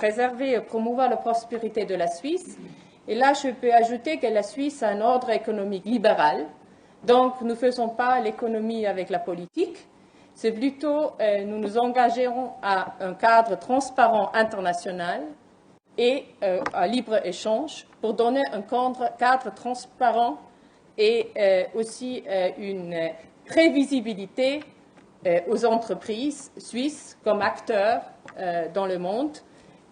préserver et promouvoir la prospérité de la Suisse. Et là, je peux ajouter que la Suisse a un ordre économique libéral. Donc, nous ne faisons pas l'économie avec la politique. C'est plutôt, nous nous engagerons à un cadre transparent international et à libre-échange pour donner un cadre transparent et aussi une prévisibilité aux entreprises suisses comme acteurs dans le monde.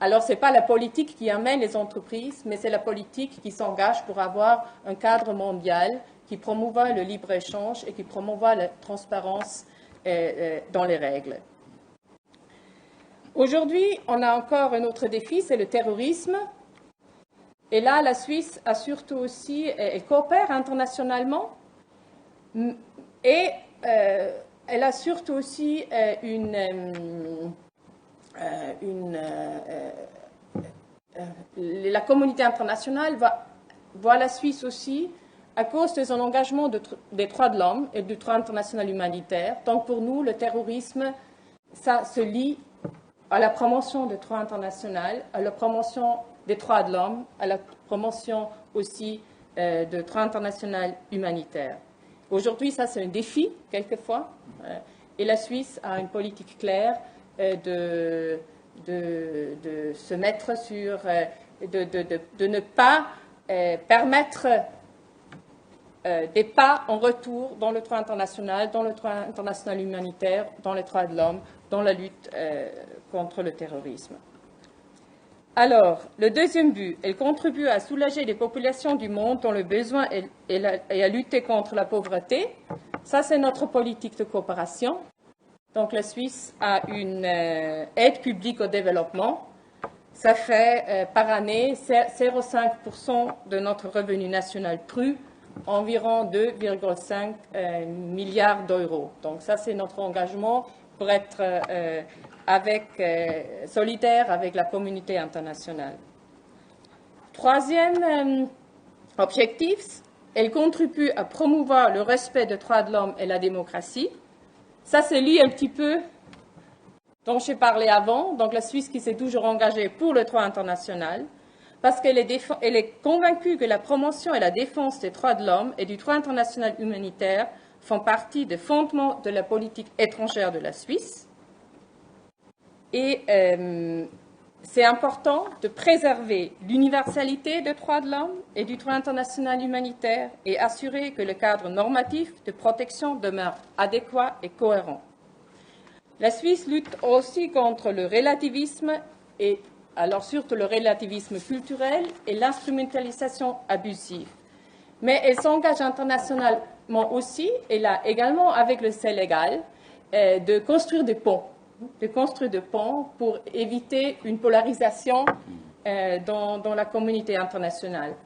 Alors, ce n'est pas la politique qui amène les entreprises, mais c'est la politique qui s'engage pour avoir un cadre mondial qui promouvoit le libre-échange et qui promouvoit la transparence dans les règles. Aujourd'hui, on a encore un autre défi, c'est le terrorisme. Et là, la Suisse a surtout aussi, elle coopère internationalement et elle a surtout aussi la communauté internationale voit la Suisse aussi à cause de son engagement des droits de l'homme et du droit international humanitaire. Donc pour nous, le terrorisme, ça se lie à la promotion des droits internationaux, à la promotion des droits de l'homme, à la promotion aussi de droit international humanitaire. Aujourd'hui, ça c'est un défi, quelquefois, et la Suisse a une politique claire de se mettre sur, de ne pas permettre des pas en retour dans le droit international humanitaire, dans les droits de l'homme, dans la lutte contre le terrorisme. Alors, le deuxième but, elle contribue à soulager les populations du monde dont le besoin et à lutter contre la pauvreté. Ça, c'est notre politique de coopération. Donc, la Suisse a une aide publique au développement. Ça fait par année 0,5% de notre revenu national brut, environ 2,5 milliards d'euros. Donc, ça, c'est notre engagement pour être solidaire avec la communauté internationale. Troisième objectif, elle contribue à promouvoir le respect des droits de l'homme et la démocratie. Ça, c'est lié un petit peu dont j'ai parlé avant, donc la Suisse qui s'est toujours engagée pour le droit international, parce qu'elle est convaincue que la promotion et la défense des droits de l'homme et du droit international humanitaire font partie des fondements de la politique étrangère de la Suisse. Et c'est important de préserver l'universalité des droits de l'homme et du droit international humanitaire et assurer que le cadre normatif de protection demeure adéquat et cohérent. La Suisse lutte aussi contre le relativisme, et alors surtout le relativisme culturel et l'instrumentalisation abusive. Mais elle s'engage internationalement aussi, et là également avec le Sénégal, de construire des ponts. Pour éviter une polarisation dans la communauté internationale.